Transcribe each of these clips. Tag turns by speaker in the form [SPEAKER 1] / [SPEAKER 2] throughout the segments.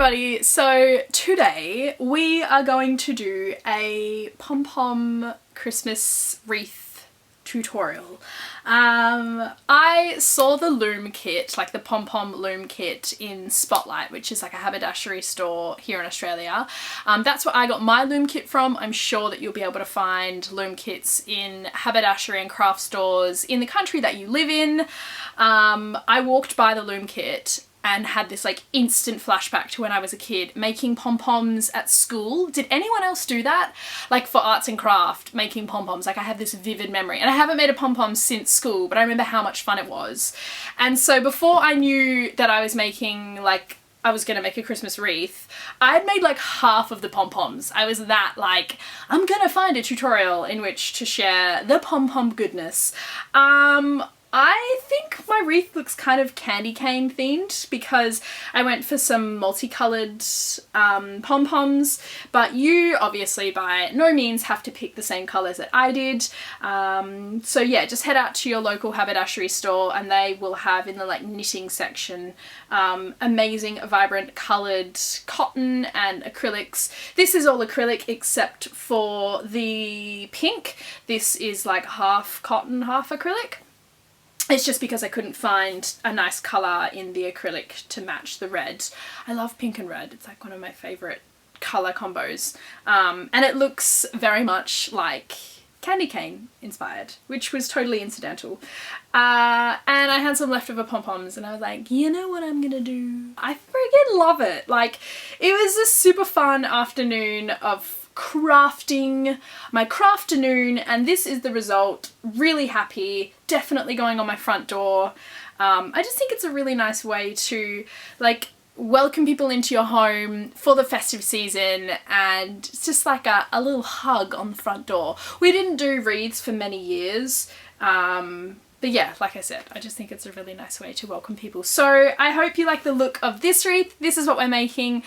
[SPEAKER 1] everybody, so today we are going to do a Pom Pom Christmas wreath tutorial. I saw the loom kit, like the Pom Pom loom kit in Spotlight, which is like a haberdashery store here in Australia. That's where I got my loom kit from. I'm sure that you'll be able to find loom kits in haberdashery and craft stores in the country that you live in. I walked by the loom kit and had this like instant flashback to when I was a kid making pom-poms at school. Did anyone else do that? Like for arts and craft, making pom-poms. Like I have this vivid memory, and I haven't made a pom-pom since school, but I remember how much fun it was. And so before I knew that I was making I was gonna make a Christmas wreath, I'd made like half of the pom-poms. I was that like, I'm gonna find a tutorial in which to share the pom-pom goodness. I think my wreath looks kind of candy cane themed because I went for some multicolored pom-poms, but you obviously by no means have to pick the same colors that I did. So yeah, just head out to your local haberdashery store and they will have in the like knitting section amazing vibrant colored cotton and acrylics. This is all acrylic except for the pink. This is like half cotton, half acrylic. It's just because I couldn't find a nice colour in the acrylic to match the red. I love pink and red. It's like one of my favourite colour combos. And it looks very much like candy cane inspired, which was totally incidental. And I had some leftover pom-poms and I was like, you know what I'm gonna do? I friggin' love it. Like, it was a super fun afternoon of crafting, my crafternoon, and this is the result. Really happy, definitely going on my front door. I just think it's a really nice way to like welcome people into your home for the festive season, and it's just like a little hug on the front door. We didn't do wreaths for many years, but yeah, like I said, I just think it's a really nice way to welcome people. So I hope you like the look of this wreath. This is what we're making.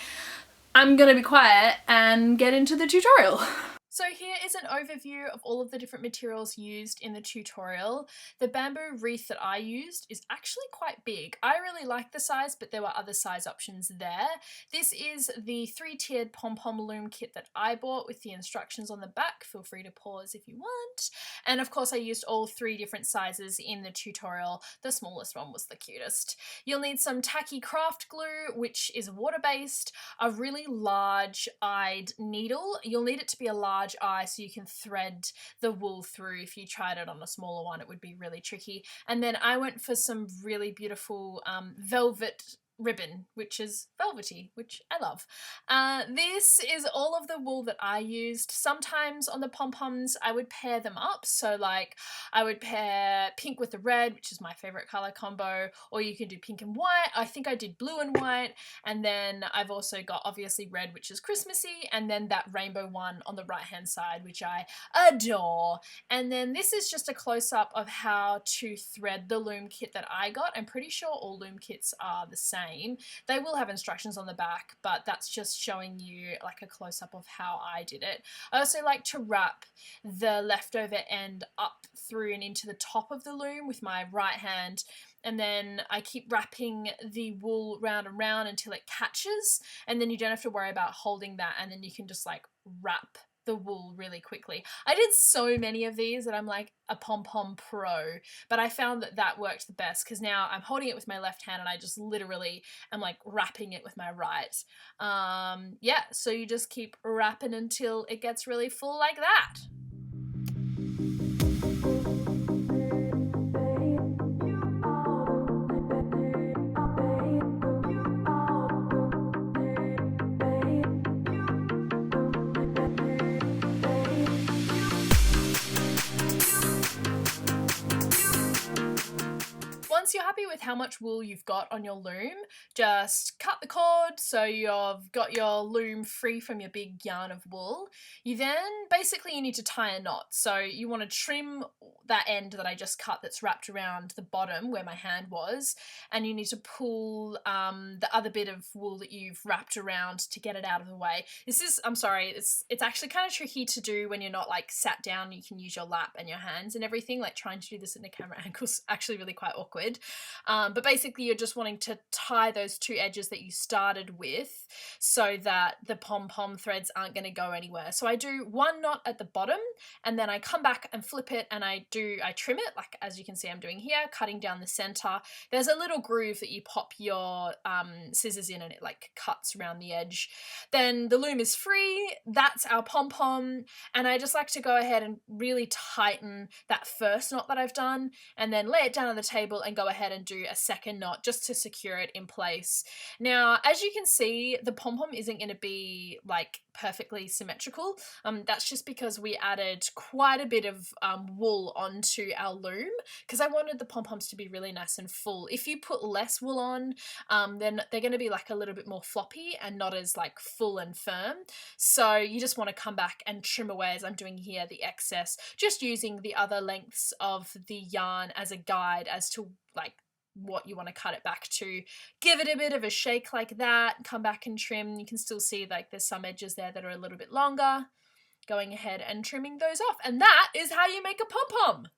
[SPEAKER 1] I'm gonna be quiet and get into the tutorial. So here is an overview of all of the different materials used in the tutorial. The bamboo wreath that I used is actually quite big. I really like the size, but there were other size options there. This is the 3-tiered pom-pom loom kit that I bought with the instructions on the back. Feel free to pause if you want. And of course I used all 3 different sizes in the tutorial. The smallest one was the cutest. You'll need some tacky craft glue, which is water-based, a really large-eyed needle. You'll need it to be a large eye so you can thread the wool through. If you tried it on a smaller one, it would be really tricky. And then I went for some really beautiful velvet ribbon, which is velvety, which I love. This is all of the wool that I used. Sometimes on the pom-poms I would pair them up, so like I would pair pink with the red, which is my favorite color combo, or you can do pink and white. I think I did blue and white, and then I've also got obviously red, which is Christmassy, and then that rainbow one on the right hand side, which I adore. And then this is just a close-up of how to thread the loom kit that I got. I'm pretty sure all loom kits are the same. They will have instructions on the back, but that's just showing you like a close-up of how I did it. I also like to wrap the leftover end up through and into the top of the loom with my right hand, and then I keep wrapping the wool round and round until it catches, and then you don't have to worry about holding that, and then you can just like wrap the wool really quickly. I did so many of these that I'm like a pom-pom pro, but I found that that worked the best because now I'm holding it with my left hand and I just literally am like wrapping it with my right. Yeah, so you just keep wrapping until it gets really full like that. Once you're happy with how much wool you've got on your loom, just cut the cord so you've got your loom free from your big yarn of wool. You need to tie a knot. So you want to trim that end that I just cut that's wrapped around the bottom where my hand was, and you need to pull the other bit of wool that you've wrapped around to get it out of the way. I'm sorry, it's actually kind of tricky to do when you're not like sat down. You can use your lap and your hands and everything. Like trying to do this in a camera angle is actually really quite awkward. but basically you're just wanting to tie those two edges that you started with so that the pom-pom threads aren't going to go anywhere. So I do one knot at the bottom, and then I come back and flip it, and I trim it, like as you can see I'm doing here, cutting down the center. There's a little groove that you pop your scissors in, and it like cuts around the edge. Then the loom is free. That's our pom-pom, and I just like to go ahead and really tighten that first knot that I've done, and then lay it down on the table and go ahead and do a second knot just to secure it in place. Now, as you can see, the pom-pom isn't going to be like perfectly symmetrical. That's just because we added quite a bit of wool onto our loom, because I wanted the pom-poms to be really nice and full. If you put less wool on, then they're going to be like a little bit more floppy and not as like full and firm. So you just want to come back and trim away, as I'm doing here, the excess, just using the other lengths of the yarn as a guide as to like what you want to cut it back to. Give it a bit of a shake like that, come back and trim. You can still see like there's some edges there that are a little bit longer. Going ahead and trimming those off, and that is how you make a pom-pom.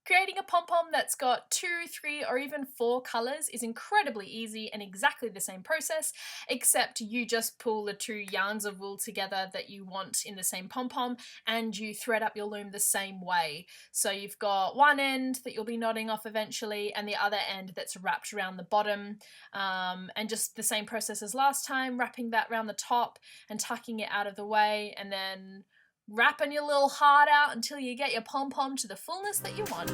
[SPEAKER 1] Creating a pom-pom that's got 2, 3, or even 4 colours is incredibly easy and exactly the same process, except you just pull the 2 yarns of wool together that you want in the same pom-pom, and you thread up your loom the same way. So you've got one end that you'll be knotting off eventually, and the other end that's wrapped around the bottom, and just the same process as last time, wrapping that around the top and tucking it out of the way, and then wrapping your little heart out until you get your pom-pom to the fullness that you want.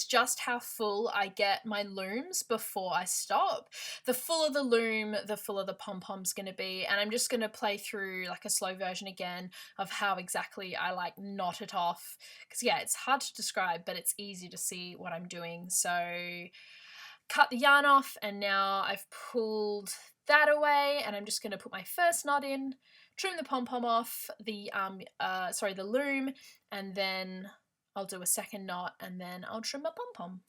[SPEAKER 1] Just how full I get my looms before I stop. The fuller the loom, the fuller the pom-pom's going to be, and I'm just going to play through like a slow version again of how exactly I like knot it off, because yeah, it's hard to describe, but it's easy to see what I'm doing. So cut the yarn off, and now I've pulled that away, and I'm just going to put my first knot in, trim the pom-pom off, the loom, and then I'll do a second knot, and then I'll trim my pom-pom.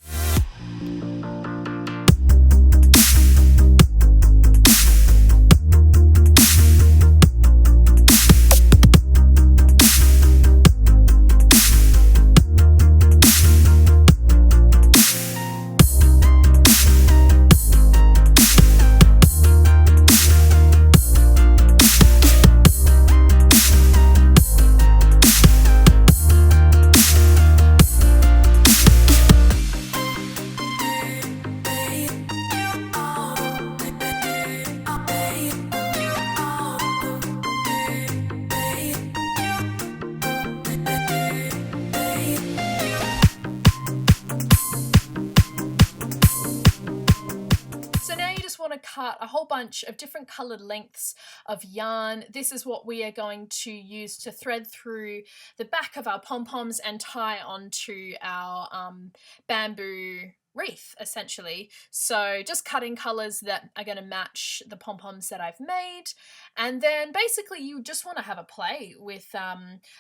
[SPEAKER 1] Cut a whole bunch of different colored lengths of yarn. This is what we are going to use to thread through the back of our pom-poms and tie onto our bamboo wreath, essentially. So just cutting colors that are going to match the pom-poms that I've made, and then basically you just want to have a play with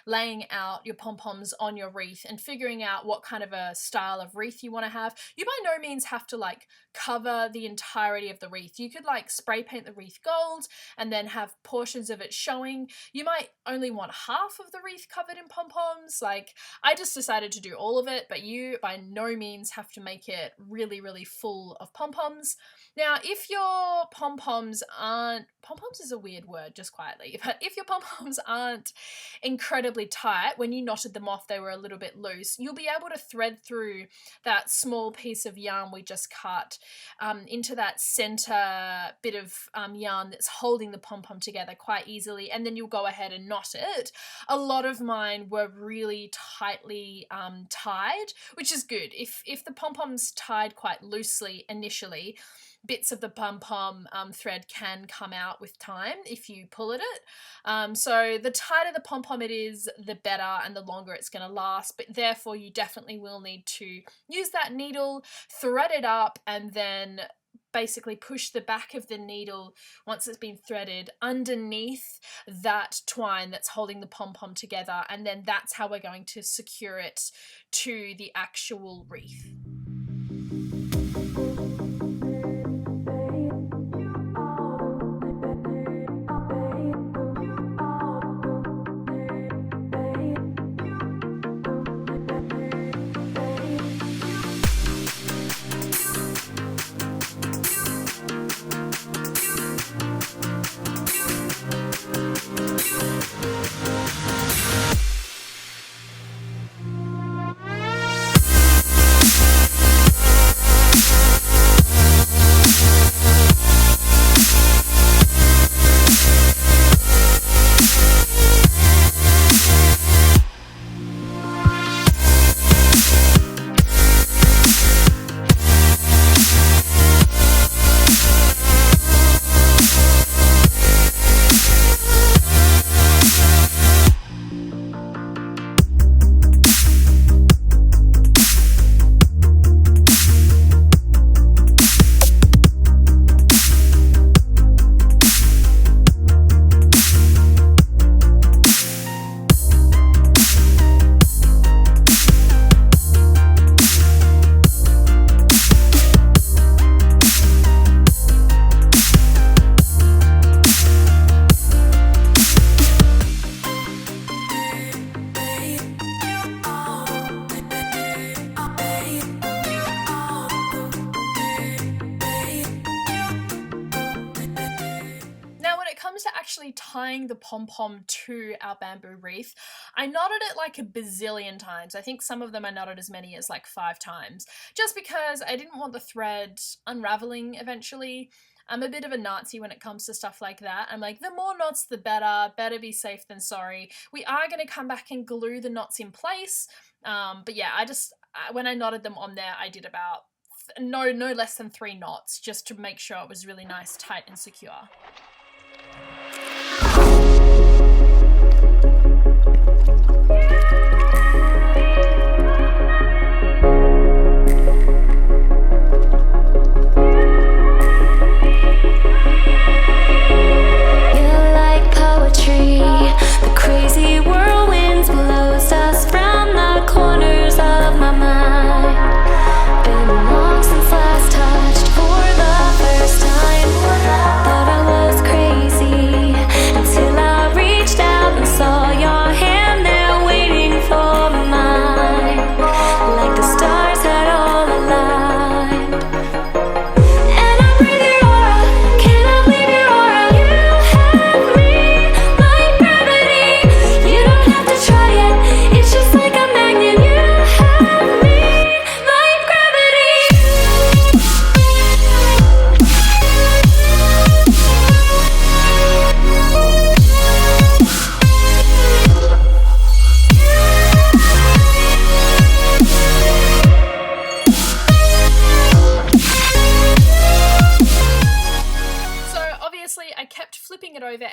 [SPEAKER 1] laying out your pom-poms on your wreath and figuring out what kind of a style of wreath you want to have. You by no means have to like cover the entirety of the wreath. You could like spray paint the wreath gold and then have portions of it showing. You might only want half of the wreath covered in pom-poms. Like, I just decided to do all of it, but you by no means have to make it really, really full of pom-poms. Now, if your pom-poms aren't, pom-poms is a weird word, just quietly, but if your pom-poms aren't incredibly tight, when you knotted them off, they were a little bit loose, you'll be able to thread through that small piece of yarn we just cut into that center bit of yarn that's holding the pom-pom together quite easily, and then you'll go ahead and knot it. A lot of mine were really tightly tied, which is good. If the pom-pom's tied quite loosely initially, bits of the pom-pom thread can come out with time if you pull at it. So the tighter the pom-pom it is, the better and the longer it's going to last, but therefore you definitely will need to use that needle, thread it up, and then basically push the back of the needle once it's been threaded underneath that twine that's holding the pom-pom together, and then that's how we're going to secure it to the actual wreath. Tying the pom-pom to our bamboo wreath, I knotted it like a bazillion times. I think some of them I knotted as many as like 5 times, just because I didn't want the thread unraveling eventually. I'm a bit of a Nazi when it comes to stuff like that. I'm like, the more knots the better be safe than sorry. We are going to come back and glue the knots in place, but yeah, when I knotted them on there, I did about no less than 3 knots just to make sure it was really nice, tight and secure.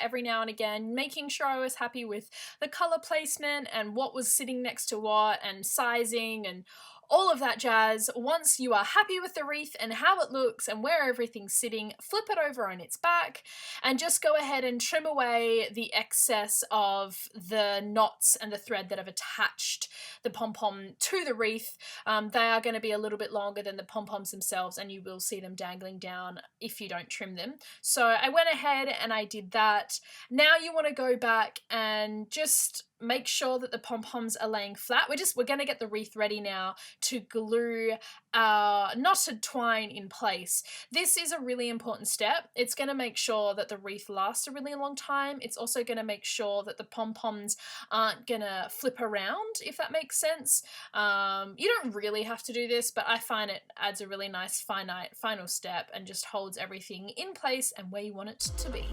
[SPEAKER 1] Every now and again, making sure I was happy with the color placement and what was sitting next to what and sizing and all of that jazz. Once you are happy with the wreath and how it looks and where everything's sitting, flip it over on its back and just go ahead and trim away the excess of the knots and the thread that have attached the pom-pom to the wreath. They are going to be a little bit longer than the pom-poms themselves, and you will see them dangling down if you don't trim them. So I went ahead and I did that. Now you want to go back and just make sure that the pom-poms are laying flat. We're going to get the wreath ready now to glue our knotted twine in place. This is a really important step. It's going to make sure that the wreath lasts a really long time. It's also going to make sure that the pom-poms aren't going to flip around, if that makes sense. You don't really have to do this, but I find it adds a really nice final step and just holds everything in place and where you want it to be.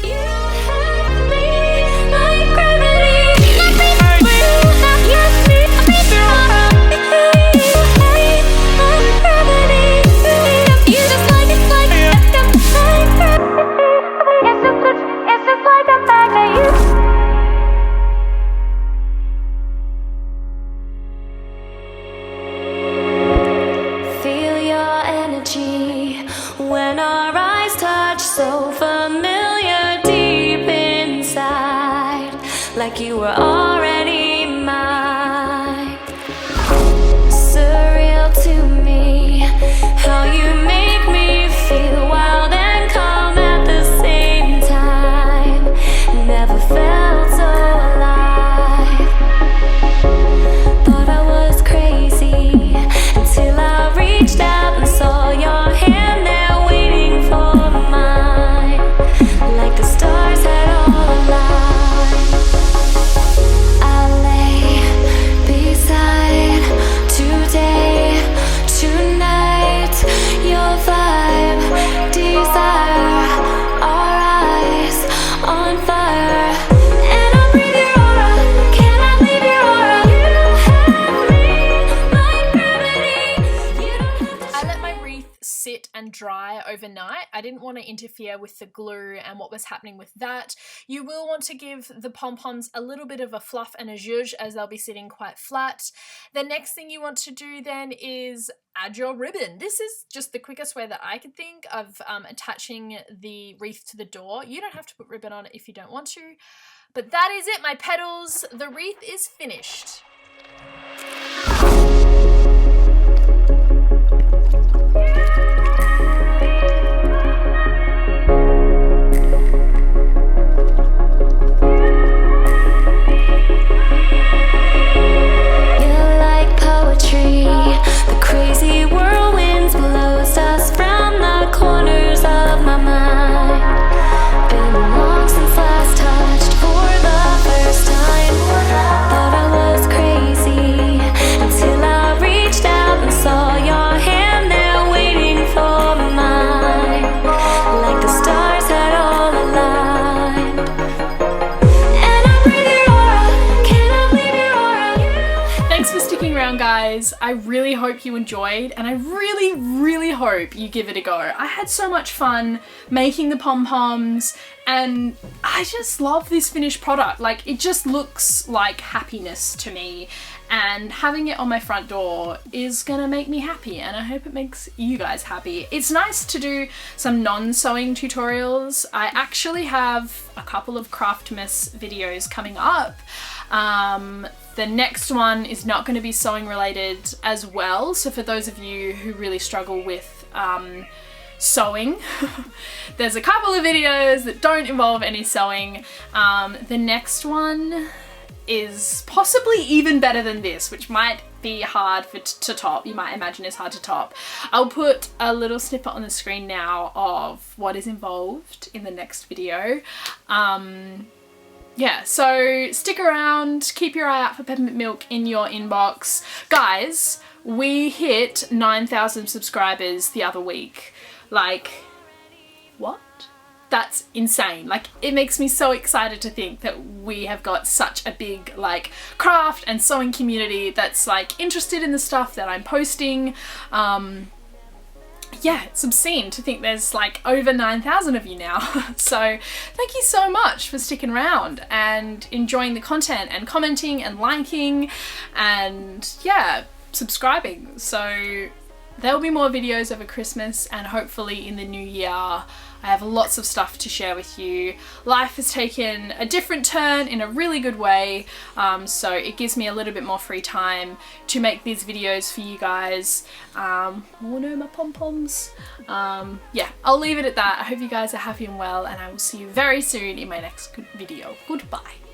[SPEAKER 1] You have me like gravity. You just like it.
[SPEAKER 2] like you were already mine. Surreal to me how you make me feel wild and calm at the same time. Never felt so alive. Thought I was crazy until I reached out and saw your hand there waiting for mine, like the stars had all aligned. I lay beside today, tonight, your vibe, desire, our eyes on fire. And I breathe your aura, cannot leave your aura. You have me like gravity. You don't have to.
[SPEAKER 1] I let my wreath sit and dry overnight. I didn't want to interfere with the glue and what was happening with that. You will want to give the pom-poms a little bit of a fluff and a zhuzh, as they'll be sitting quite flat. The next thing you want to do then is add your ribbon. This is just the quickest way that I could think of attaching the wreath to the door. You don't have to put ribbon on it if you don't want to. But that is it, my petals. The wreath is finished.
[SPEAKER 2] You're like poetry, the crazy whirlwinds blows us from the corners of my mind. Been long since last touched for the first time. Thought I was crazy until I reached out and saw your hand there waiting for mine, like the stars had all aligned. And I breathe your aura, cannot leave your aura.
[SPEAKER 1] Thanks for sticking around, guys. I really hope you enjoyed, and I really hope you give it a go. I had so much fun making the pom-poms, and I just love this finished product. Like, it just looks like happiness to me, and having it on my front door is gonna make me happy, and I hope it makes you guys happy. It's nice to do some non-sewing tutorials. I actually have a couple of Craftsmas videos coming up. The next one is not going to be sewing related as well, so for those of you who really struggle with sewing, there's a couple of videos that don't involve any sewing. The next one is possibly even better than this, which might be hard to top. You might imagine it's hard to top. I'll put a little snippet on the screen now of what is involved in the next video. Yeah, so stick around, keep your eye out for Peppermint Milk in your inbox. Guys, we hit 9,000 subscribers the other week. Like, what? That's insane. Like, it makes me so excited to think that we have got such a big, like, craft and sewing community that's, like, interested in the stuff that I'm posting. Yeah, it's obscene to think there's like over 9,000 of you now. So thank you so much for sticking around and enjoying the content and commenting and liking and yeah, subscribing. So there'll be more videos over Christmas, and hopefully in the new year I have lots of stuff to share with you. Life has taken a different turn in a really good way, so it gives me a little bit more free time to make these videos for you guys. Oh no, my pom-poms. Yeah, I'll leave it at that. I hope you guys are happy and well, and I will see you very soon in my next video. Goodbye.